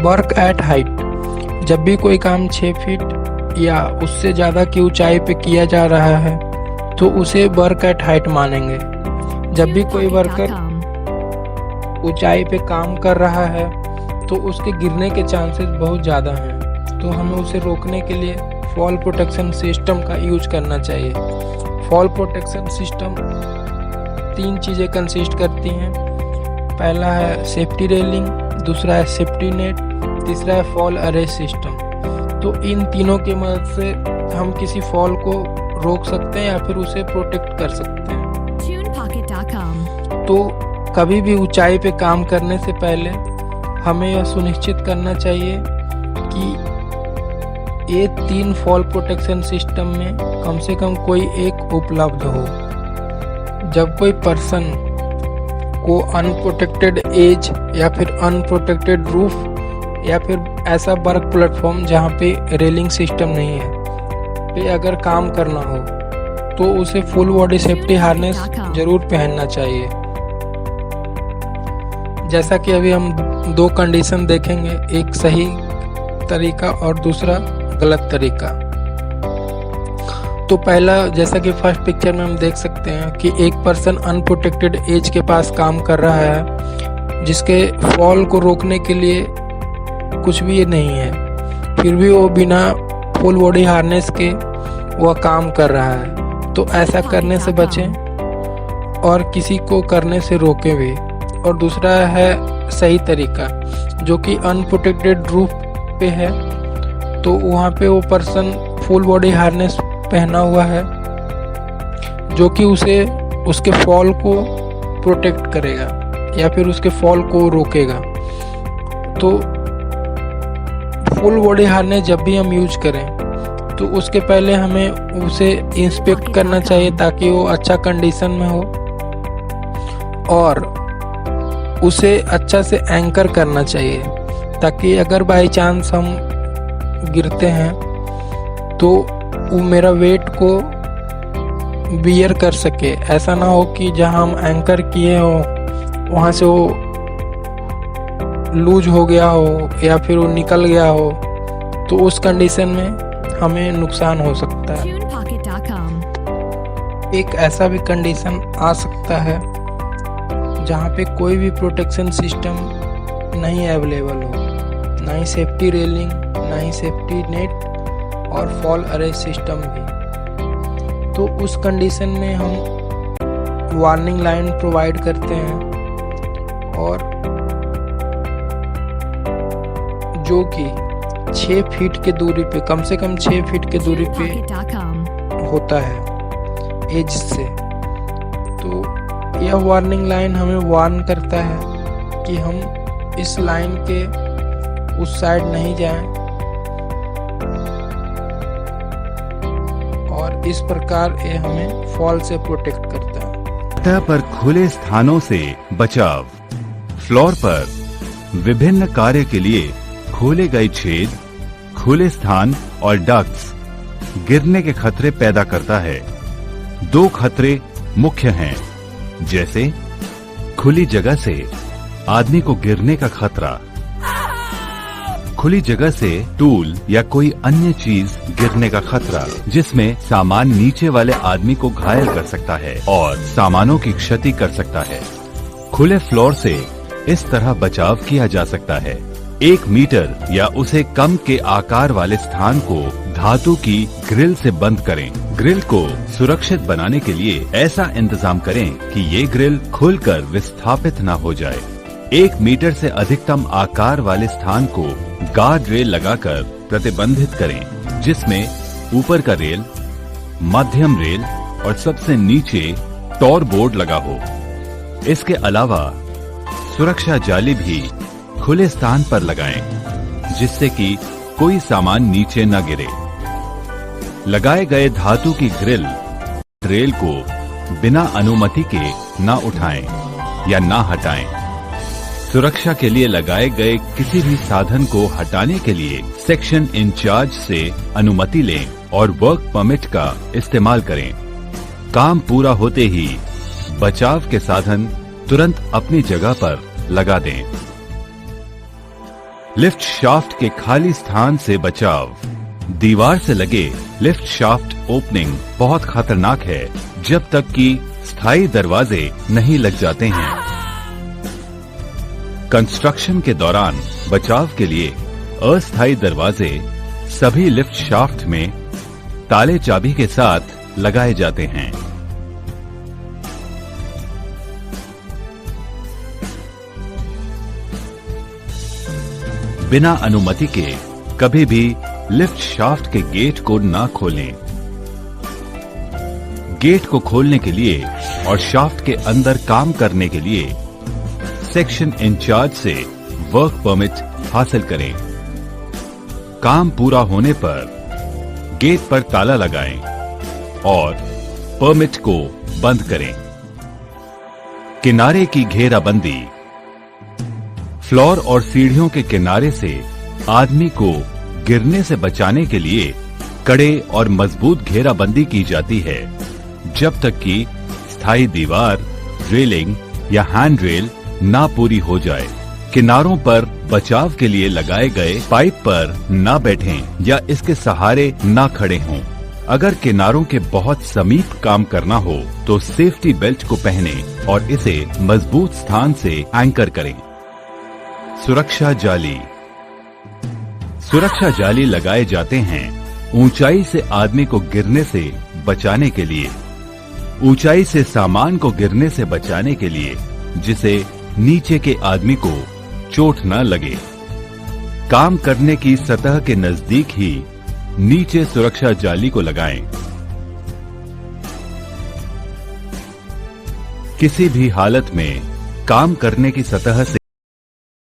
Work at height. जब भी कोई काम 6 फीट या उससे ज़्यादा की ऊंचाई पे किया जा रहा है तो उसे वर्क एट हाइट मानेंगे। जब भी कोई वर्कर ऊंचाई पे काम कर रहा है तो उसके गिरने के चांसेस बहुत ज़्यादा हैं, तो हमें उसे रोकने के लिए फॉल प्रोटेक्शन सिस्टम का यूज करना चाहिए। फॉल प्रोटेक्शन सिस्टम 3 चीज़ें कंसिस्ट करती हैं। पहला है सेफ्टी रेलिंग, दूसरा है सेफ्टी नेट, तीसरा है फॉल अरेस्ट सिस्टम। तो इन तीनों की मदद से हम किसी फॉल को रोक सकते हैं या फिर उसे प्रोटेक्ट कर सकते हैं। तो कभी भी ऊंचाई पे काम करने से पहले हमें यह सुनिश्चित करना चाहिए कि ये 3 फॉल प्रोटेक्शन सिस्टम में कम से कम कोई एक उपलब्ध हो। जब कोई पर्सन को अनप्रोटेक्टेड एज या फिर अनप्रोटेक्टेड रूफ या फिर ऐसा वर्क प्लेटफॉर्म जहाँ पे रेलिंग सिस्टम नहीं है पे अगर काम करना हो तो उसे फुल बॉडी सेफ्टी हार्नेस जरूर पहनना चाहिए। जैसा कि अभी हम 2 कंडीशन देखेंगे, एक सही तरीका और दूसरा गलत तरीका। तो पहला, जैसा कि फर्स्ट पिक्चर में हम देख सकते हैं कि एक पर्सन अनप्रोटेक्टेड एज के पास काम कर रहा है जिसके फॉल को रोकने के लिए कुछ भी नहीं है, फिर भी वो बिना फुल बॉडी हार्नेस के वह काम कर रहा है। तो ऐसा करने से बचें और किसी को करने से रोके भी। और दूसरा है सही तरीका, जो कि अनप्रोटेक्टेड रूफ पे है तो वहाँ पे वो पर्सन फुल बॉडी हार्नेस पहना हुआ है जो कि उसे उसके फॉल को प्रोटेक्ट करेगा या फिर उसके फॉल को रोकेगा। तो फुल बॉडी हार्नेस जब भी हम यूज करें तो उसके पहले हमें उसे इंस्पेक्ट करना चाहिए ताकि वो अच्छा कंडीशन में हो, और उसे अच्छा से एंकर करना चाहिए ताकि अगर बाई चांस हम गिरते हैं तो वो मेरा वेट को बियर कर सके। ऐसा ना हो कि जहां हम एंकर किए हो वहां से वो लूज हो गया हो या फिर वो निकल गया हो, तो उस कंडीशन में हमें नुकसान हो सकता है। एक ऐसा भी कंडीशन आ सकता है जहाँ पे कोई भी प्रोटेक्शन सिस्टम नहीं अवेलेबल हो, ना ही सेफ्टी रेलिंग, ना ही सेफ्टी नेट और फॉल अरेस्ट सिस्टम भी। तो उस कंडीशन में हम वार्निंग लाइन प्रोवाइड करते हैं और जो कि 6 फीट के दूरी पे, कम से कम 6 फीट के दूरी पे होता है एज से। तो यह वार्निंग लाइन हमें वार्न करता है कि हम इस लाइन के उस साइड नहीं जाएं, और इस प्रकार ये हमें फॉल से प्रोटेक्ट करता है। सतह पर खुले स्थानों से बचाव। फ्लोर पर विभिन्न कार्य के लिए खोले गए छेद, खुले स्थान और डक्ट्स गिरने के खतरे पैदा करता है। 2 खतरे मुख्य हैं, जैसे खुली जगह से आदमी को गिरने का खतरा, खुली जगह से टूल या कोई अन्य चीज गिरने का खतरा जिसमें सामान नीचे वाले आदमी को घायल कर सकता है और सामानों की क्षति कर सकता है। खुले फ्लोर से इस तरह बचाव किया जा सकता है। 1 मीटर या उसे कम के आकार वाले स्थान को धातु की ग्रिल से बंद करें। ग्रिल को सुरक्षित बनाने के लिए ऐसा इंतजाम करें कि ये ग्रिल खुलकर विस्थापित न हो जाए। 1 मीटर से अधिकतम आकार वाले स्थान को गार्ड रेल लगाकर प्रतिबंधित करें, जिसमें ऊपर का रेल, मध्यम रेल और सबसे नीचे टॉर बोर्ड लगा हो। इसके अलावा सुरक्षा जाली भी खुले स्थान पर लगाएं, जिससे कि कोई सामान नीचे न गिरे। लगाए गए धातु की ग्रिल रेल को बिना अनुमति के न उठाएं या न हटाएं। सुरक्षा के लिए लगाए गए किसी भी साधन को हटाने के लिए सेक्शन इंचार्ज से अनुमति लें और वर्क परमिट का इस्तेमाल करें। काम पूरा होते ही बचाव के साधन तुरंत अपनी जगह पर लगा दें। लिफ्ट शाफ्ट के खाली स्थान से बचाव। दीवार से लगे लिफ्ट शाफ्ट ओपनिंग बहुत खतरनाक है जब तक कि स्थायी दरवाजे नहीं लग जाते हैं। कंस्ट्रक्शन के दौरान बचाव के लिए अस्थायी दरवाजे सभी लिफ्ट शाफ्ट में ताले चाबी के साथ लगाए जाते हैं। बिना अनुमति के कभी भी लिफ्ट शाफ्ट के गेट को ना खोलें। गेट को खोलने के लिए और शाफ्ट के अंदर काम करने के लिए सेक्शन इंचार्ज से वर्क परमिट हासिल करें। काम पूरा होने पर गेट पर ताला लगाएं और परमिट को बंद करें। किनारे की घेराबंदी। फ्लोर और सीढ़ियों के किनारे से आदमी को गिरने से बचाने के लिए कड़े और मजबूत घेराबंदी की जाती है जब तक कि स्थायी दीवार, रेलिंग या हैंड रेल ना पूरी हो जाए। किनारों पर बचाव के लिए लगाए गए पाइप पर ना बैठें या इसके सहारे ना खड़े हों। अगर किनारों के बहुत समीप काम करना हो तो सेफ्टी बेल्ट को पहने और इसे मजबूत स्थान से एंकर करें। सुरक्षा जाली। सुरक्षा जाली लगाए जाते हैं ऊंचाई से आदमी को गिरने से बचाने के लिए, ऊंचाई से सामान को गिरने से बचाने के लिए जिसे नीचे के आदमी को चोट न लगे। काम करने की सतह के नजदीक ही नीचे सुरक्षा जाली को लगाएं। किसी भी हालत में काम करने की सतह से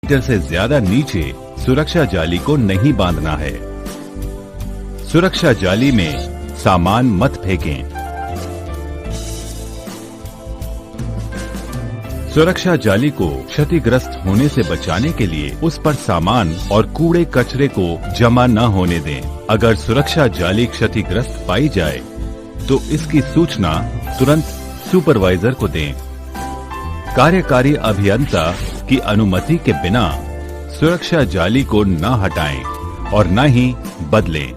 मीटर से ज्यादा नीचे सुरक्षा जाली को नहीं बांधना है। सुरक्षा जाली में सामान मत फेंकें। सुरक्षा जाली को क्षतिग्रस्त होने से बचाने के लिए उस पर सामान और कूड़े कचरे को जमा न होने दें। अगर सुरक्षा जाली क्षतिग्रस्त पाई जाए तो इसकी सूचना तुरंत सुपरवाइजर को दें। कार्यकारी अभियंता की अनुमति के बिना सुरक्षा जाली को न हटाएं और न ही बदलें।